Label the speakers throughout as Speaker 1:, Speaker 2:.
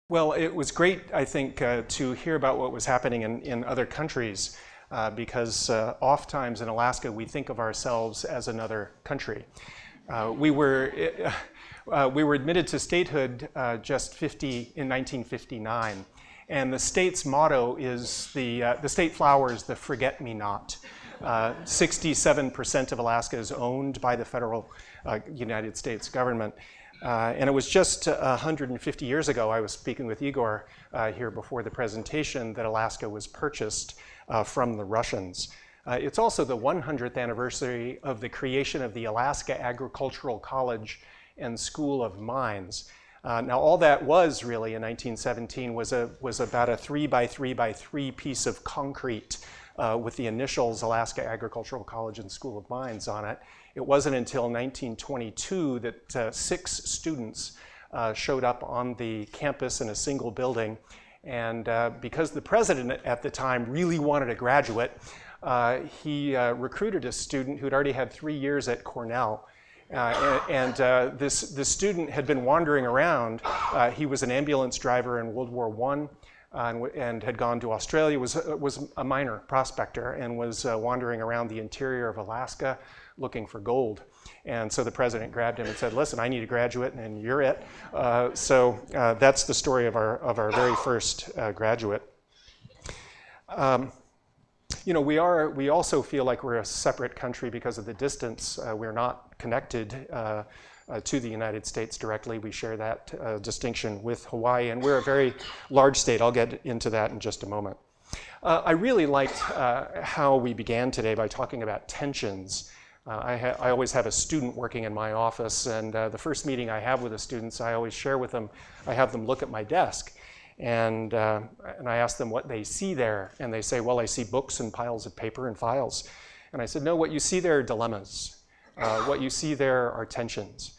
Speaker 1: Well, it was great, I think, to hear about what was happening in other countries, because oftentimes in Alaska we think of ourselves as another country. We were admitted to statehood in 1959, and the state's motto is the state flower is the forget-me-not. 67% of Alaska is owned by the federal United States government. And it was just 150 years ago, I was speaking with Igor here before the presentation, that Alaska was purchased from the Russians. It's also the 100th anniversary of the creation of the Alaska Agricultural College and School of Mines. Now, all that was really in 1917 was about a 3 by 3 by 3 piece of concrete with the initials Alaska Agricultural College and School of Mines on it. It wasn't until 1922 that 6 students showed up on the campus in a single building. And because the president at the time really wanted a graduate, he recruited a student who'd already had 3 years at Cornell. This student had been wandering around. He was an ambulance driver in World War I and had gone to Australia, was a miner prospector, and was wandering around the interior of Alaska looking for gold. And so the president grabbed him and said, listen, I need a graduate and you're it. So that's the story of our very first graduate. You know, we also feel like we're a separate country because of the distance. We're not connected to the United States directly. We share that distinction with Hawaii, and we're a very large state. I'll get into that in just a moment. I really liked how we began today by talking about tensions. I always have a student working in my office, and the first meeting I have with the students, I always share with them, I have them look at my desk, and I ask them what they see there, and they say, well, I see books and piles of paper and files. And I said, no, what you see there are dilemmas. What you see there are tensions,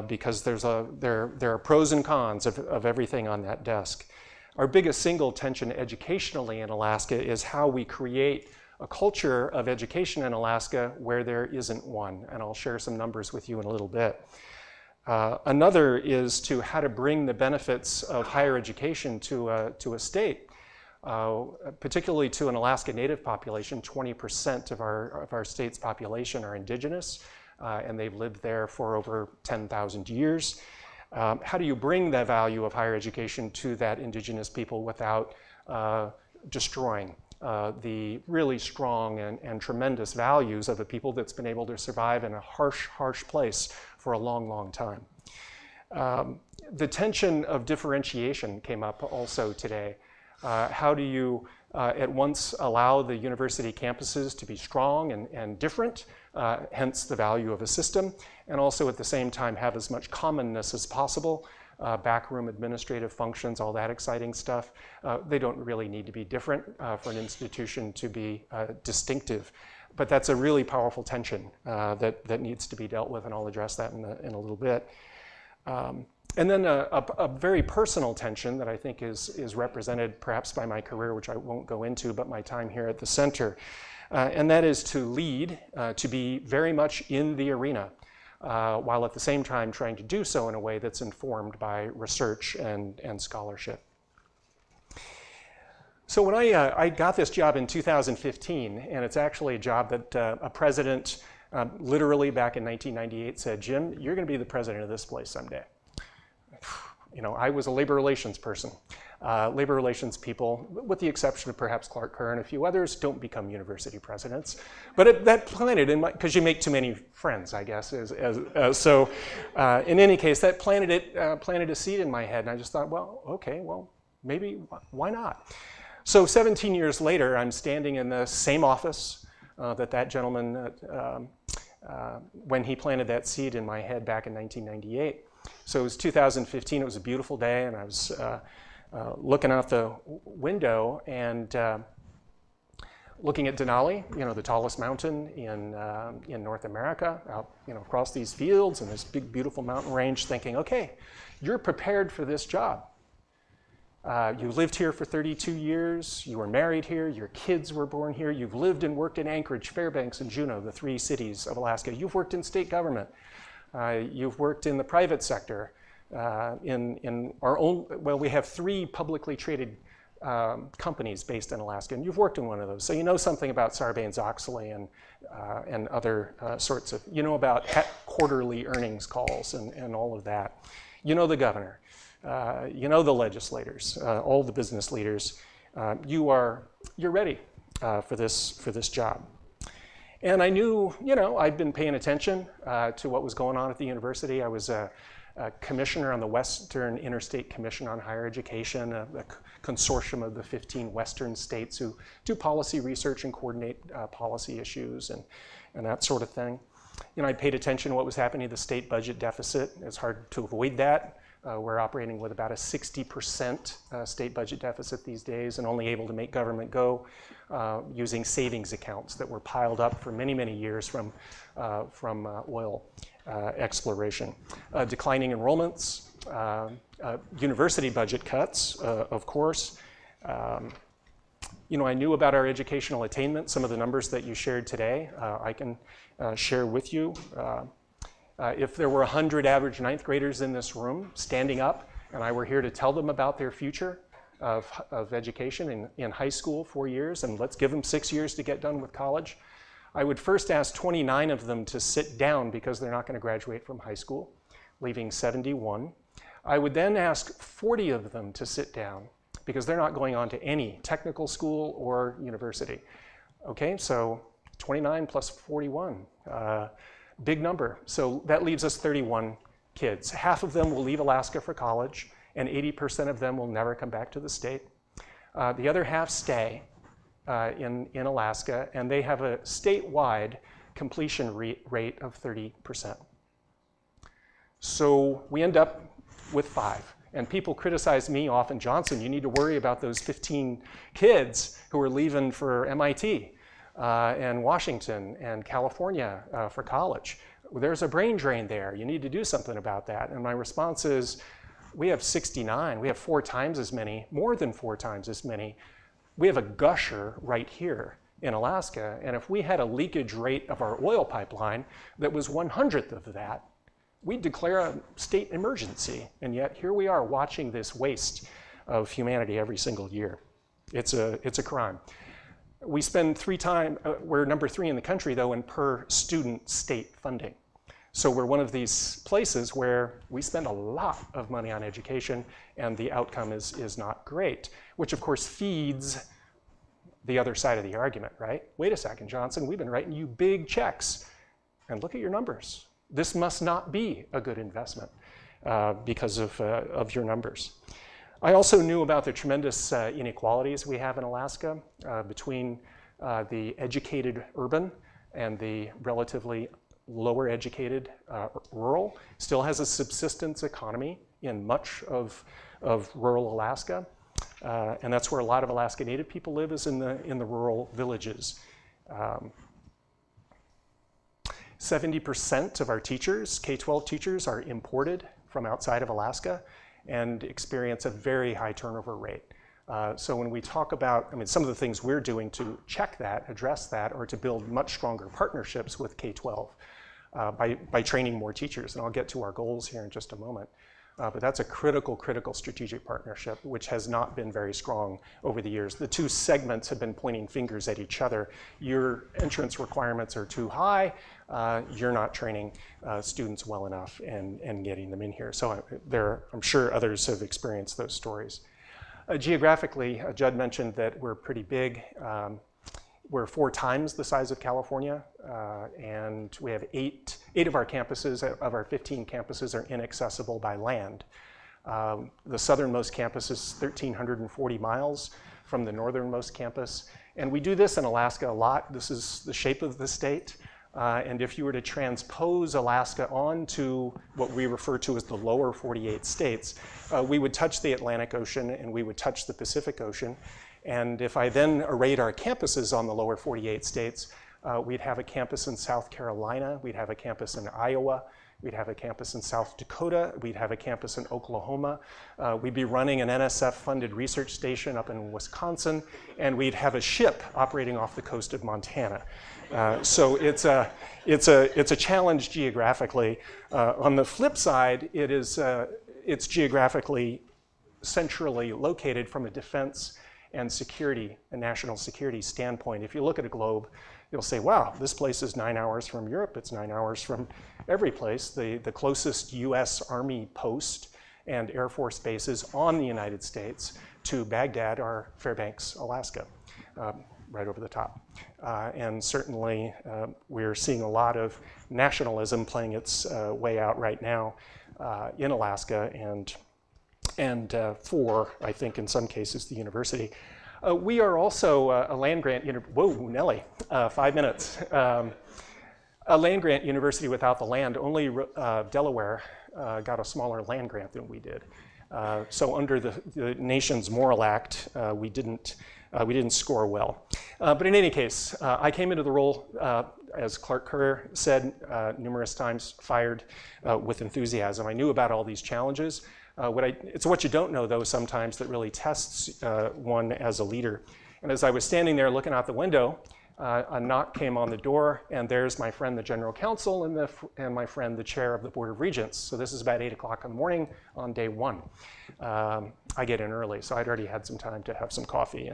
Speaker 1: because there are pros and cons of everything on that desk. Our biggest single tension educationally in Alaska is how we create a culture of education in Alaska where there isn't one, and I'll share some numbers with you in a little bit. Another is to how to bring the benefits of higher education to a state, particularly to an Alaska Native population. 20% of our state's population are indigenous, and they've lived there for over 10,000 years. How do you bring the value of higher education to that indigenous people without destroying the really strong and tremendous values of a people that's been able to survive in a harsh place for a long, long time? The tension of differentiation came up also today. How do you at once allow the university campuses to be strong and different, hence the value of a system, and also at the same time have as much commonness as possible, backroom administrative functions, all that exciting stuff. They don't really need to be different for an institution to be distinctive. But that's a really powerful tension that needs to be dealt with, and I'll address that in a little bit. And then a very personal tension that I think is represented perhaps by my career, which I won't go into, but my time here at the center. And that is to lead, to be very much in the arena, while at the same time trying to do so in a way that's informed by research and scholarship. So when I got this job in 2015, and it's actually a job that a president literally back in 1998 said, Jim, you're going to be the president of this place someday. You know, I was a labor relations person. Labor relations people, with the exception of perhaps Clark Kerr and a few others, don't become university presidents. But that planted in my, because you make too many friends, I guess. So in any case, that planted a seed in my head, and I just thought, well, okay, well, maybe, why not? So 17 years later, I'm standing in the same office that gentleman, when he planted that seed in my head back in 1998. So it was 2015, it was a beautiful day, and I was looking out the window and looking at Denali, you know, the tallest mountain in North America, out, you know, across these fields and this big, beautiful mountain range, thinking, okay, you're prepared for this job. You lived here for 32 years, you were married here, your kids were born here, you've lived and worked in Anchorage, Fairbanks, and Juneau, the 3 cities of Alaska. You've worked in state government. You've worked in the private sector. in our own, well, we have 3 publicly traded companies based in Alaska, and you've worked in one of those, so you know something about Sarbanes-Oxley and other sorts of, you know about quarterly earnings calls and all of that. You know the governor, you know the legislators, all the business leaders. You're ready for this job. And I knew, you know, I'd been paying attention to what was going on at the university. I was a commissioner on the Western Interstate Commission on Higher Education, a consortium of the 15 Western states who do policy research and coordinate policy issues and that sort of thing. You know, I paid attention to what was happening to the state budget deficit. It's hard to avoid that. We're operating with about a 60% state budget deficit these days and only able to make government go using savings accounts that were piled up for many, many years from oil exploration. Declining enrollments, university budget cuts, of course. You know, I knew about our educational attainment, some of the numbers that you shared today, I can share with you. If there were 100 average 9th graders in this room standing up and I were here to tell them about their future of education in high school, 4 years, and let's give them 6 years to get done with college, I would first ask 29 of them to sit down because they're not going to graduate from high school, leaving 71. I would then ask 40 of them to sit down because they're not going on to any technical school or university. Okay, so 29 plus 41, big number. So that leaves us 31 kids. Half of them will leave Alaska for college, and 80% of them will never come back to the state. The other half stay in Alaska, and they have a statewide completion rate of 30%. So we end up with 5. And people criticize me often, Johnsen, you need to worry about those 15 kids who are leaving for MIT and Washington and California for college. There's a brain drain there. You need to do something about that. And my response is, we have 69. We have 4 times as many, more than 4 times as many. We have a gusher right here in Alaska. And if we had a leakage rate of our oil pipeline that was 1/100th of that, we'd declare a state emergency. And yet here we are watching this waste of humanity every single year. It's a crime. We spend 3 times, we're number 3 in the country though in per student state funding. So we're one of these places where we spend a lot of money on education and the outcome is not great, which of course feeds the other side of the argument, right? Wait a second, Johnsen, we've been writing you big checks and look at your numbers. This must not be a good investment because of your numbers. I also knew about the tremendous inequalities we have in Alaska between the educated urban and the relatively lower educated rural. Still has a subsistence economy in much of rural Alaska. And that's where a lot of Alaska Native people live, is in the rural villages. 70% of our teachers, K-12 teachers, are imported from outside of Alaska and experience a very high turnover rate. So when we talk about, I mean, some of the things we're doing to check that, address that, or to build much stronger partnerships with K-12 by training more teachers. And I'll get to our goals here in just a moment. But that's a critical strategic partnership, which has not been very strong over the years. The 2 segments have been pointing fingers at each other. Your entrance requirements are too high. You're not training students well enough and getting them in here. So I'm sure others have experienced those stories. Geographically, Judd mentioned that we're pretty big. We're 4 times the size of California, and we have 8 of our campuses, of our 15 campuses, are inaccessible by land. The southernmost campus is 1,340 miles from the northernmost campus, and we do this in Alaska a lot. This is the shape of the state, and if you were to transpose Alaska onto what we refer to as the lower 48 states, we would touch the Atlantic Ocean and we would touch the Pacific Ocean. And if I then arrayed our campuses on the lower 48 states, we'd have a campus in South Carolina, we'd have a campus in Iowa, we'd have a campus in South Dakota, we'd have a campus in Oklahoma, we'd be running an NSF-funded research station up in Wisconsin, and we'd have a ship operating off the coast of Montana. So it's a challenge geographically. On the flip side, it is it's geographically centrally located from a defense and security, a national security standpoint. If you look at a globe, you'll say, wow, this place is 9 hours from Europe, it's 9 hours from every place. The closest US Army post and Air Force bases on the United States to Baghdad are Fairbanks, Alaska, right over the top. And certainly we're seeing a lot of nationalism playing its way out right now in Alaska and for, I think in some cases, the university. We are also a land grant, whoa, Nelly, 5 minutes. A land grant university without the land. Only Delaware got a smaller land grant than we did. So under the nation's Morrill Act, we didn't score well. But in any case, I came into the role, as Clark Kerr said numerous times, fired with enthusiasm. I knew about all these challenges. It's what you don't know, though, sometimes that really tests one as a leader. And as I was standing there looking out the window, a knock came on the door, and there's my friend, the general counsel, and my friend, the chair of the Board of Regents. So this is about 8 o'clock in the morning on day one. I get in early, so I'd already had some time to have some coffee.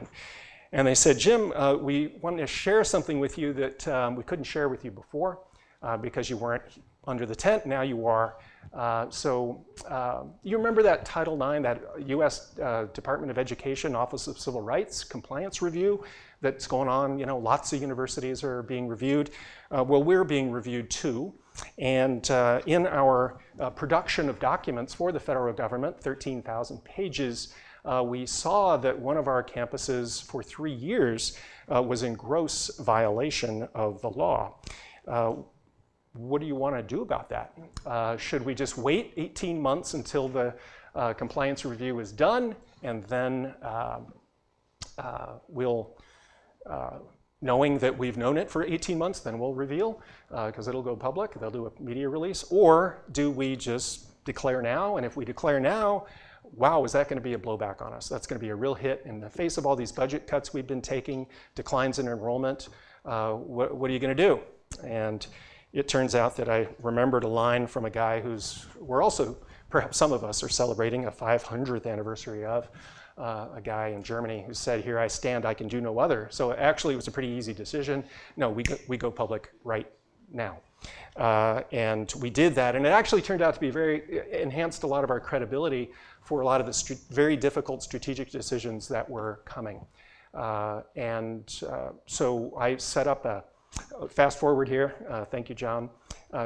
Speaker 1: And they said, Jim, we want to share something with you that we couldn't share with you before because you weren't under the tent, now you are. You remember that Title IX, that US Department of Education, Office of Civil Rights compliance review that's going on? Lots of universities are being reviewed. Well, we're being reviewed too. And in our production of documents for the federal government, 13,000 pages, we saw that one of our campuses for 3 years was in gross violation of the law. What do you want to do about that? Should we just wait 18 months until the compliance review is done, and then we'll, knowing that we've known it for 18 months, then we'll reveal, because it'll go public, they'll do a media release? Or do we just declare now? And if we declare now, wow, is that going to be a blowback on us? That's going to be a real hit in the face of all these budget cuts we've been taking, declines in enrollment. What are you going to do? And it turns out that I remembered a line from a guy we're also, perhaps some of us are celebrating a 500th anniversary of, a guy in Germany who said, here I stand, I can do no other. So actually it was a pretty easy decision. No, we go public right now. And we did that, and it actually turned out to be enhanced a lot of our credibility for a lot of the very difficult strategic decisions that were coming. So I set up fast forward here, thank you, John,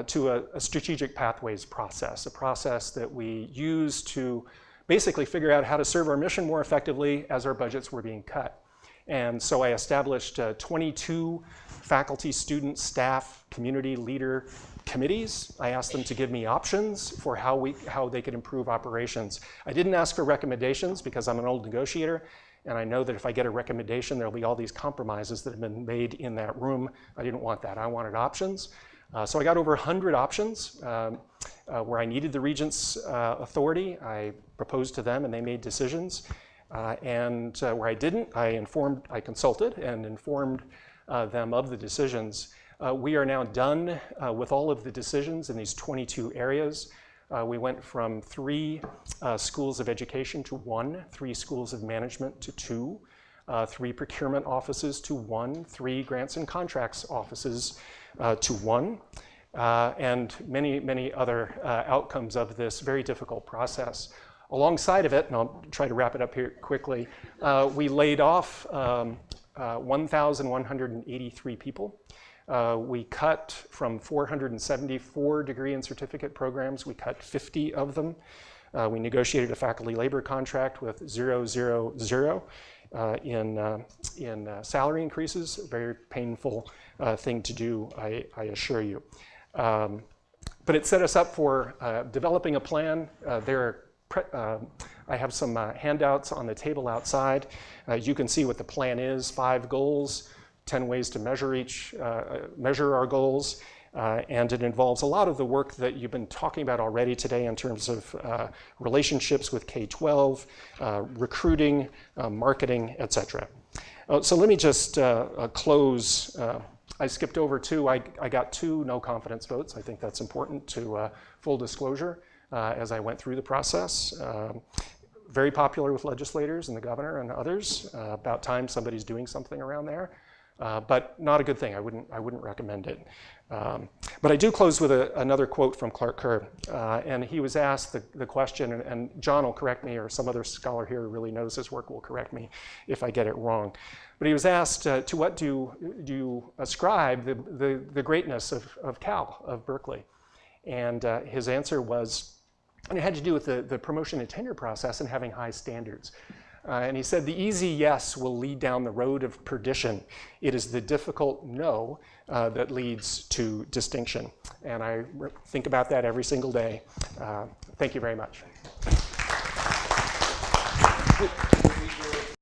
Speaker 1: to a strategic pathways process, a process that we use to basically figure out how to serve our mission more effectively as our budgets were being cut. And so I established 22 faculty, student, staff, community leader committees. I asked them to give me options for how they could improve operations. I didn't ask for recommendations because I'm an old negotiator, and I know that if I get a recommendation, there'll be all these compromises that have been made in that room. I didn't want that. I wanted options. So I got over 100 options where I needed the Regents' authority. I proposed to them, and they made decisions. And where I didn't, I consulted and informed them of the decisions. We are now done with all of the decisions in these 22 areas. We went from 3 schools of education to 1, 3 schools of management to 2, 3 procurement offices to 1, 3 grants and contracts offices to 1, and many, many other outcomes of this very difficult process. Alongside of it, and I'll try to wrap it up here quickly, we laid off 1,183 people. We cut from 474 degree and certificate programs, we cut 50 of them. We negotiated a faculty labor contract with 0.00 in salary increases, a very painful thing to do, I assure you. But it set us up for developing a plan. I have some handouts on the table outside. You can see what the plan is, 5 goals, 10 ways to measure our goals, and it involves a lot of the work that you've been talking about already today in terms of relationships with K-12, recruiting, marketing, etc. So let me just close. I skipped over 2. I got 2 no confidence votes. I think that's important to full disclosure. as I went through the process. Very popular with legislators and the governor and others. About time somebody's doing something around there. But not a good thing. I wouldn't recommend it. But I do close with another quote from Clark Kerr. And he was asked the question, and John will correct me, or some other scholar here who really knows his work will correct me if I get it wrong. But he was asked, to what do you ascribe the greatness of Cal, of Berkeley? And his answer was, and it had to do with the promotion and tenure process and having high standards. And he said, the easy yes will lead down the road of perdition. It is the difficult no that leads to distinction. And I think about that every single day. Thank you very much.